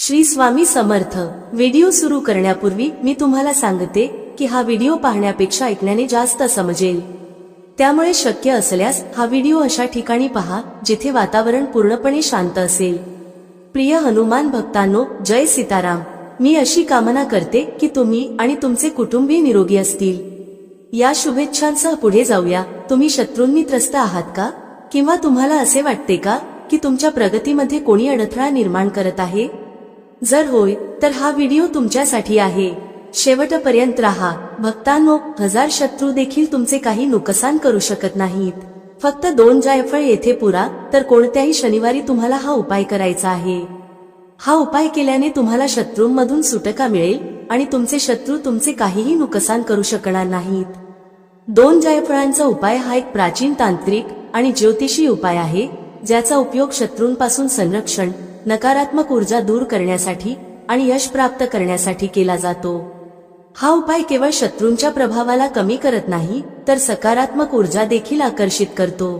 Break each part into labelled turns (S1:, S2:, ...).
S1: Shri Swami Samarth. Video सुरू करण्यापूर्वी मी तुम्हाला सांगते की हा व्हिडिओ पाहण्यापेक्षा ऐकण्याने जास्त समजेल, त्यामुळे शक्य असल्यास हा व्हिडिओ अशा ठिकाणी पहा जिथे वातावरण पूर्णपणे शांत असेल। प्रिय हनुमान भक्तांनो, जय सीताराम। मी अशी कामना करते की तुम्ही आणि तुमचे कुटुंबीय निरोगी असतील। या शुभेच्छांसह पुढे जाऊया। तुम्ही शत्रूंनी त्रस्त आहात का? किंवा तुम्हाला असे वाटते का की तुमच्या प्रगतीमध्ये कोणी अडथळा निर्माण करत आहे? जर होय तर हा व्हिडिओ तुमच्यासाठी आहे। शेवटपर्यंत राहा। भक्तांनो, 1000 शत्रू देखील तुमचे काही नुकसान करू शकत नाहीत। फक्त 2 जायफळ येथे पुरा, तर कोणत्याही शनिवारी तुम्हाला हा उपाय करायचा आहे। हा उपाय केल्याने तुम्हाला शत्रूंमधून सुटका मिळेल आणि तुमचे शत्रू तुमचे काहीही नुकसान करू शकणार नाहीत। 2 जायफळांचा उपाय हा एक प्राचीन तांत्रिक आणि ज्योतिषी उपाय आहे, ज्याचा उपयोग शत्रूंपासून संरक्षण, नकारात्मक ऊर्जा दूर करण्यासाठी आणि यश प्राप्त करण्यासाठी केला जातो। हा उपाय केवळ शत्रूंच्या प्रभावाला कमी करत नाही, तर सकारात्मक ऊर्जा देखील आकर्षित करतो।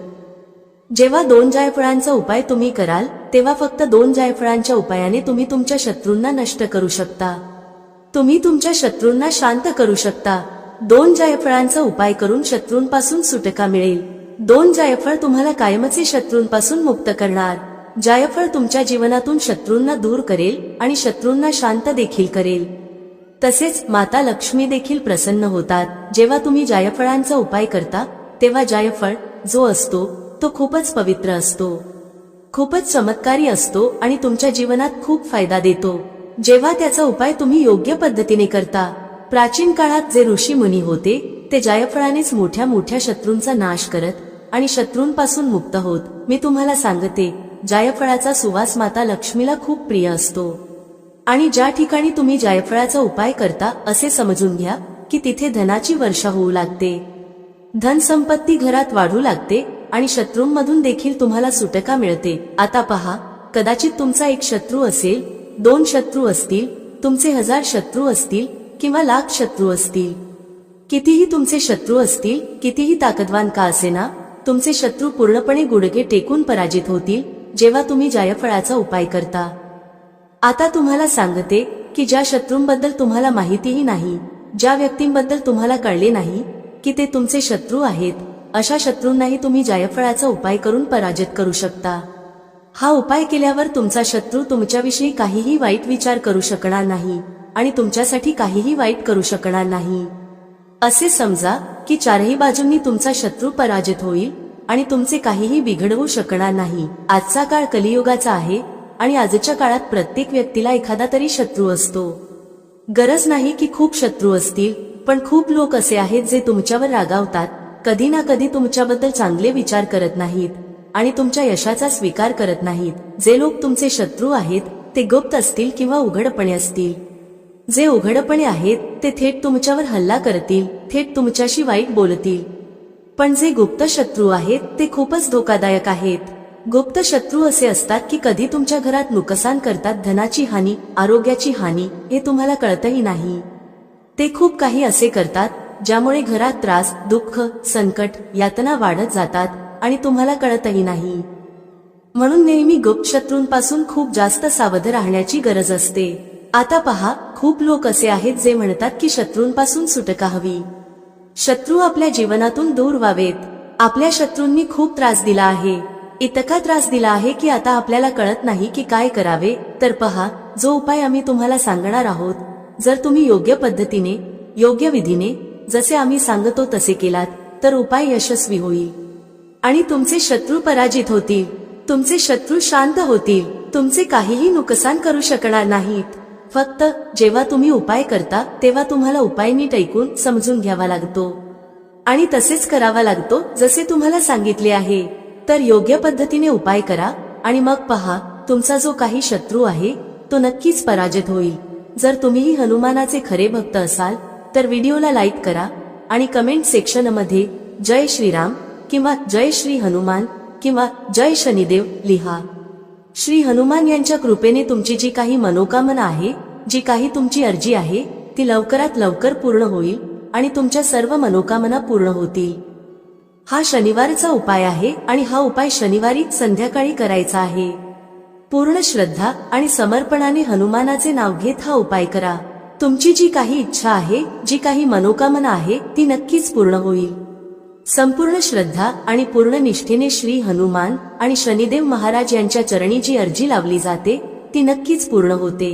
S1: जेव्हा 2 जायफळांचा उपाय तुम्ही कराल, तेव्हा फक्त 2 जायफळांच्या उपायाने तुम्ही तुमच्या शत्रूंना नष्ट करू शकता। तुम्ही तुमच्या शत्रूंना शांत करू शकता। 2 जायफळांचा उपाय करून शत्रूंपासून सुटका मिळेल। 2 जायफळ तुम्हाला कायमचे शत्रूंपासून मुक्त करणार। जायफळ तुमच्या जीवनातून शत्रूंना दूर करेल आणि शत्रूंना शांत देखील करेल। तसेच माता लक्ष्मी देखील प्रसन्न होतात। जेव्हा तुम्ही जायफळांचा उपाय करता, तेव्हा जायफळ जो असतो तो खूपच पवित्र असतो, खूपच चमत्कारी असतो आणि तुमच्या जीवनात खूप फायदा देतो, जेव्हा त्याचा उपाय तुम्ही योग्य पद्धतीने करता। प्राचीन काळात जे ऋषी मुनी होते, ते जायफळानेच मोठ्या मोठ्या शत्रूंचा नाश करत आणि शत्रूंपासून मुक्त होत। मी तुम्हाला सांगते, जायफळाचा सुवास माता लक्ष्मीला खूप प्रिय असतो आणि ज्या ठिकाणी तुम्ही जायफळाचा उपाय करता, असे समजून घ्या की तिथे धनाची वर्षा होऊ लागते, धन संपत्ती घरात वाढू लागते आणि शत्रूंमधून देखील तुम्हाला सुटका मिळते। आता पहा, कदाचित तुमचा एक शत्रू असेल, 2 शत्रू असतील, तुमचे 1000 शत्रू असतील किंवा लाख शत्रू असतील। कितीही तुमचे शत्रू असतील, कितीही ताकदवान का असेना, तुमचे शत्रू पूर्णपणे गुडघे टेकून पराजित होतील जेव्हा तुम्ही जायफळाचा उपाय करता। आता तुम्हाला सांगते की ज्या शत्रूंबद्दल तुम्हाला माहितीही नाही, ज्या व्यक्तींबद्दल तुम्हाला कळले नाही की ते तुमचे शत्रू आहेत, अशा शत्रूंनाही तुम्ही जायफळाचा उपाय करून पराजित करू शकता। हा उपाय केल्यावर तुमचा शत्रू तुमच्याविषयी काहीही वाईट विचार करू शकणार नाही आणि तुमच्यासाठी काहीही वाईट करू शकणार नाही। असे समजा की चारही बाजूंनी तुमचा शत्रू पराजित होईल आणि तुमचे काहीही बिघडवू शकणार नाही। आजचा काळ कलियुगाचा आहे आणि आजच्या काळात प्रत्येक व्यक्तीला एखादा तरी शत्रू असतो। गरज नाही की खूप शत्रू असतील, पण खूप लोक असे आहेत जे तुमच्यावर रागावतात, कधी ना कधी तुमच्याबद्दल चांगले विचार करत नाहीत आणि तुमच्या यशाचा स्वीकार करत नाहीत। जे लोक तुमचे शत्रू आहेत, ते गुप्त असतील किंवा उघडपणे असतील। जे उघडपणे आहेत, ते थेट तुमच्यावर हल्ला करतील, थेट तुमच्याशी वाईट बोलतील। पण जे गुप्त शत्रू आहेत, ते खूपच धोकादायक आहेत। गुप्त शत्रू असे असतात की कधी तुमच्या घरात नुकसान करतात, धनाची हानी, आरोग्याची हानी, हे तुम्हाला कळतही नाही। ते खूप काही असे करतात ज्यामुळे घरात त्रास, दुःख, संकट, यातना वाढत जातात आणि तुम्हाला कळतही नाही। म्हणून नेहमी गुप्त शत्रूंपासून खूप जास्त सावध राहण्याची गरज असते। आता पहा, खूप लोक असे आहेत जे म्हणतात की शत्रूंपासून सुटका हवी, शत्रू आपल्या जीवनातून दूर व्हावेत। आपल्या शत्रूंनी खूप त्रास दिला आहे, इतका त्रास दिला आहे की आता आपल्याला कळत नाही की काय करावे। तर पहा, जो उपाय आम्ही तुम्हाला सांगणार आहोत, जर तुम्ही योग्य पद्धतीने, योग्य विधीने, जसे आम्ही सांगतो तसे केलात, तर उपाय यशस्वी होईल आणि तुमचे शत्रू पराजित होतील, तुमचे शत्रू शांत होतील, तुमचे काहीही नुकसान करू शकणार नाहीत। फक्त जेव्हा तुम्ही उपाय करता, तेव्हा तुम्हाला उपाय नीट ऐकून समजून घ्यावा लागतो आणि तसेच करावा लागतो जसे तुम्हाला सांगितले आहे। तर योग्य पद्धतीने उपाय करा आणि मग पहा, तुमचा जो काही शत्रू आहे तो नक्कीच पराजित होईल। जर तुम्हीही हनुमानाचे खरे भक्त असाल, तर व्हिडिओला लाईक करा आणि कमेंट सेक्शनमध्ये जय श्रीराम किंवा जय श्री हनुमान किंवा जय शनिदेव लिहा। श्री हनुमान यांच्या कृपेने तुमची जी काही मनोकामना आहे, जी काही तुमची अर्जी आहे, ती लवकरात लवकर पूर्ण होईल आणि तुमच्या सर्व मनोकामना पूर्ण होतील। हा शनिवारचा उपाय आहे आणि हा उपाय शनिवारी संध्याकाळी करायचा आहे। पूर्ण श्रद्धा आणि समर्पणाने हनुमानाचे नाव घेत हा उपाय करा. तुमची जी काही इच्छा आहे, जी काही मनोकामना आहे, ती नक्कीच पूर्ण होईल. संपूर्ण श्रद्धा आणि पूर्ण निष्ठेने श्री हनुमान आणि शनिदेव महाराज यांच्या चरणी जी अर्जी लावली जाते ती नक्कीच पूर्ण होते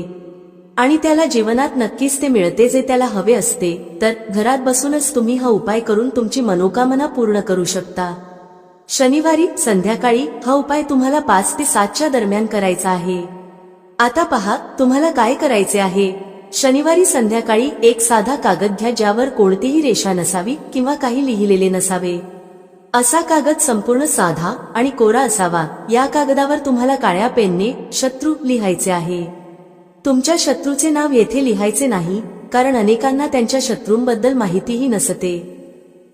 S1: आणि त्याला जीवनात नक्कीच ते मिळते जे त्याला हवे असते. तर घरात बसूनच तुम्ही हा उपाय करून तुमची मनोकामना पूर्ण करू शकता. शनिवारी संध्याकाळी हा उपाय तुम्हाला 5 ते 7च्या दरम्यान करायचा आहे. आता पहा तुम्हाला काय करायचे आहे. शनिवारी संध्याकाळी एक साधा कागद घ्या ज्यावर कोणतीही रेषा नसावी किंवा काही लिहिलेले नसावे. असा कागद संपूर्ण साधा आणि कोरा असावा. या कागदावर तुम्हाला काळ्या पेनने शत्रू लिहायचे आहे. तुमच्या शत्रूचे नाव येथे लिहायचे नाही, कारण अनेकांना त्यांच्या शत्रूंबद्दल माहितीही नसते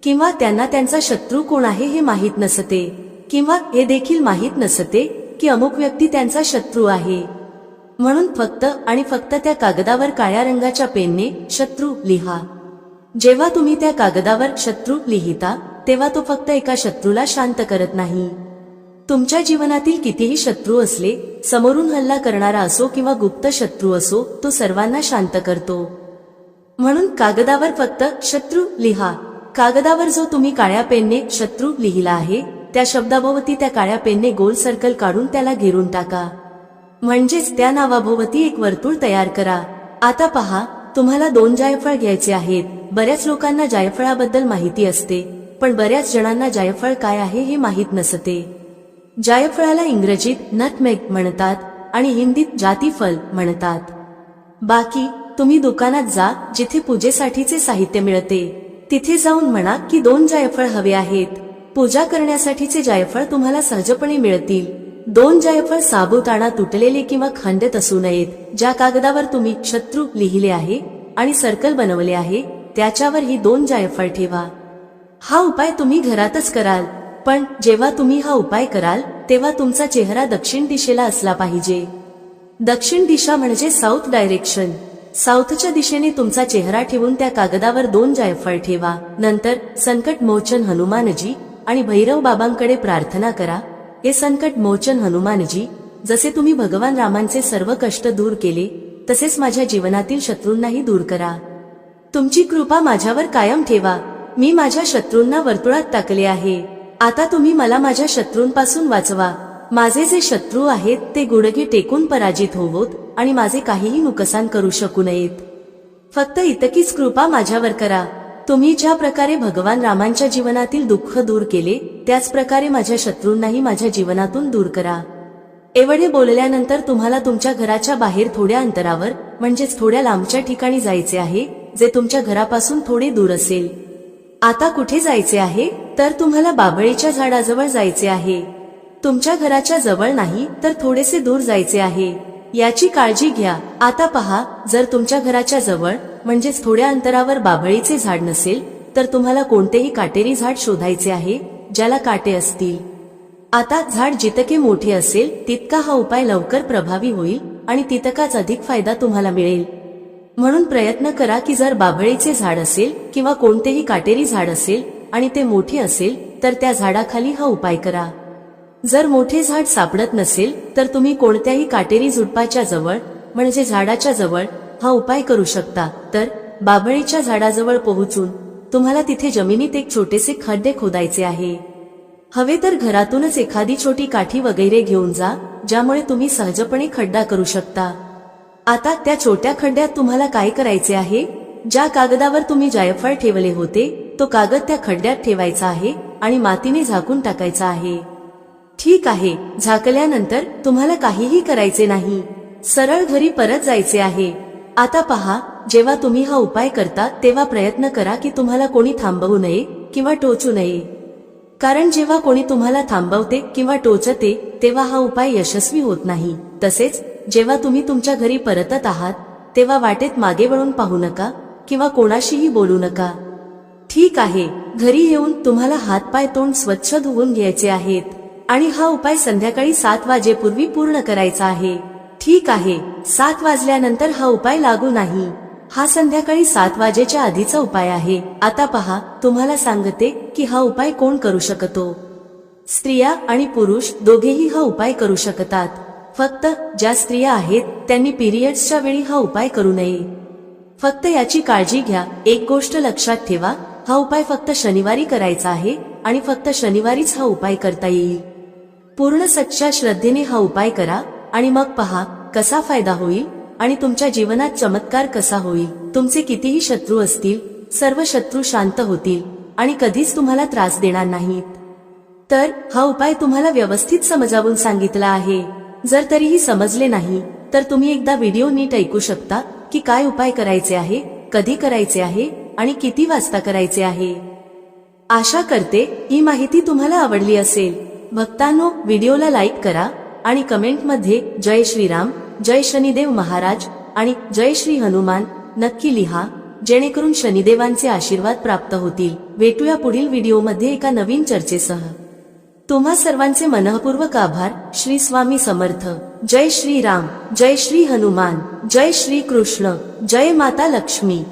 S1: किंवा त्यांना त्यांचा शत्रू कोण आहे हे माहीत नसते किंवा हे देखील माहीत नसते की अमुक व्यक्ती त्यांचा शत्रू आहे. म्हणून फक्त आणि फक्त त्या कागदावर काळ्या रंगाच्या पेनने शत्रू लिहा. जेव्हा तुम्ही त्या कागदावर शत्रू लिहिता तेव्हा तो फक्त एका शत्रूला शांत करत नाही. तुमच्या जीवनातील कितीही शत्रू असले, समोरून हल्ला करणारा असो किंवा गुप्त शत्रू असो, तो सर्वांना शांत करतो. म्हणून कागदावर फक्त शत्रू लिहा. कागदावर जो तुम्ही काळ्या पेनने शत्रू लिहिला आहे त्या शब्दाभोवती त्या काळ्या पेनने गोल सर्कल काढून त्याला घेरून टाका. म्हणजेच त्या नावाभोवती एक वर्तुळ तयार करा. आता पहा तुम्हाला 2 जायफळ घ्यायचे आहेत. बऱ्याच लोकांना जायफळाबद्दल माहिती असते, पण बऱ्याच जणांना जायफळ काय आहे हे माहीत नसते. जायफळाला इंग्रजीत नटमेग म्हणतात आणि हिंदीत जातीफल म्हणतात. बाकी तुम्ही दुकानात जा जिथे पूजेसाठीचे साहित्य मिळते. तिथे जाऊन म्हणा की 2 जायफळ हवे आहेत. पूजा करण्यासाठीचे जायफळ तुम्हाला सहजपणे मिळतील. 2 जायफळ साबुदाणा तुटलेले किंवा खंडित असू नयेत. ज्या कागदावर तुम्ही शत्रू लिहिले आहे आणि सर्कल बनवले आहे त्याच्यावर ही 2 जायफळ ठेवा. हा उपाय तुम्ही घरातच कराल, पण जेव्हा तुम्ही हा उपाय कराल तेव्हा तुमचा चेहरा दक्षिण दिशेला असला पाहिजे. दक्षिण दिशा म्हणजे साऊथ डायरेक्शन. साऊथच्या दिशेने तुमचा चेहरा ठेवून त्या कागदावर 2 जायफळ ठेवा. नंतर संकट मोचन हनुमानजी आणि भैरव बाबांकडे प्रार्थना करा. हे संकट मोचन हनुमानजी, जसे तुम्ही भगवान रामांचे सर्व कष्ट दूर केले तसेच माझ्या जीवनातील शत्रूंनाही दूर करा. तुमची कृपा माझ्यावर कायम ठेवा. मी माझ्या शत्रूंना वर्तुळात टाकले आहे. आता तुम्ही मला माझ्या शत्रूंपासून वाचवा. माझे जे शत्रू आहेत ते गुडघे टेकून पराजित होवोत आणि माझे काहीही नुकसान करू शकू नयेत. फक्त इतकीच कृपा माझ्यावर करा. तुम्ही ज्या प्रकारे भगवान रामांच्या जीवनातील दुःख दूर केले त्याच प्रकारे माझ्या शत्रूंनाही माझ्या जीवनातून दूर करा. एवढे बोलल्यानंतर तुम्हाला तुमच्या घराच्या बाहेर थोड्या अंतरावर म्हणजेच थोड्या लांबच्या ठिकाणी जायचे आहे, जे तुमच्या घरापासून थोडे दूर असेल. आता कुठे जायचे आहे तर तुम्हाला बाभळीच्या झाडाजवळ जायचे आहे. तुमच्या घराच्या जवळ नाही तर थोडेसे दूर जायचे आहे. याची काळजी घ्या. आता पहा, जर तुमच्या घराच्या जवळ म्हणजेच थोड्या अंतरावर बाभळीचे झाड नसेल तर तुम्हाला कोणतेही काटेरी झाड शोधायचे आहे ज्याला काटे असतील. आता झाड जितके मोठे असेल तितका हा उपाय लवकर प्रभावी होईल आणि तितकाच अधिक फायदा तुम्हाला मिळेल. म्हणून प्रयत्न करा की जर बाभळीचे झाड असेल किंवा कोणतेही काटेरी झाड असेल आणि ते मोठे असेल तर त्या झाडाखाली हा उपाय करा. जर मोठे झाड सापडत नसेल तर तुम्ही कोणत्याही काटेरी झुडपाच्या जवळ म्हणजे झाडाच्या जवळ हा उपाय करू शकता. तर बाभळीच्या झाडाजवळ पोहोचून तुम्हाला तिथे जमिनीत एक छोटेसे खड्डे खोदायचे आहे. हवे तर घरातूनच एखादी छोटी काठी वगैरे घेऊन जा, ज्यामुळे तुम्ही सहजपणे खड्डा करू शकता. आता त्या छोट्या खड्ड्यात तुम्हाला काय करायचे आहे, ज्या कागदावर तुम्ही जायफळ ठेवले होते तो कागद त्या खड्ड्यात ठेवायचा आहे आणि मातीने झाकून टाकायचा आहे. ठीक आहे. झाकल्यानंतर तुम्हाला काहीही करायचे नाही. सरळ घरी परत जायचे आहे. आता पहा, जेव्हा तुम्ही हा उपाय करता तेव्हा प्रयत्न करा की तुम्हाला कोणी थांबवू नये किंवा टोचू नये. कारण जेव्हा कोणी तुम्हाला थांबवते किंवा टोचते तेव्हा हा उपाय यशस्वी होत नाही. तसेच जेव्हा तुम्ही तुमच्या घरी परतत आहात तेव्हा वाटेत मागे वळून पाहू नका किंवा कोणाशीही बोलू नका. ठीक आहे. घरी येऊन तुम्हाला हातपाय तोंड स्वच्छ धुवून घ्यायचे आहेत आणि हा उपाय संध्याकाळी 7 वाजेपूर्वी पूर्ण करायचा आहे. ठीक आहे. 7 वाजल्यानंतर हा उपाय लागू नाही. हा संध्याकाळी 7 वाजेच्या आधीचा उपाय आहे. आता पहा, तुम्हाला सांगते की हा उपाय कोण करू शकतो. स्त्रिया आणि पुरुष दोघेही हा उपाय करू शकतात. फक्त ज्या स्त्रिया आहेत त्यांनी पिरियड्सच्या वेळी हा उपाय करू नये. फक्त याची काळजी घ्या. एक गोष्ट लक्षात ठेवा, हा उपाय फक्त शनिवारी करायचा आहे आणि फक्त शनिवारीच हा उपाय करता येईल. पूर्ण सच्च्या श्रद्धेने हा उपाय करा आणि मग पहा कसा फायदा होईल आणि तुमच्या जीवनात चमत्कार कसा होईल. तुमचे कितीही शत्रू असतील, सर्व शत्रू शांत होतील आणि कधीच तुम्हाला त्रास देणार नाहीत. तर हा उपाय तुम्हाला व्यवस्थित समजावून सांगितला आहे. जर तरीही समजले नाही तर तुम्ही एकदा व्हिडिओ नीट ऐकू शकता की काय उपाय करायचे आहे, कधी करायचे आहे आणि किती वाजता करायचे आहे. आशा करते ही माहिती तुम्हाला आवडली असेल. भक्तांनो, व्हिडिओला लाईक करा आणि कमेंटमध्ये जय श्रीराम, जय शनिदेव महाराज आणि जय श्री हनुमान नक्की लिहा, जेणेकरून शनिदेवांचे आशीर्वाद प्राप्त होतील. भेटूया पुढील व्हिडिओमध्ये एका नवीन चर्चेसह. तुम्हा सर्वांचे मनःपूर्वक आभार. श्री स्वामी समर्थ. जय श्री राम, जय श्री हनुमान, जय श्री कृष्ण, जय माता लक्ष्मी.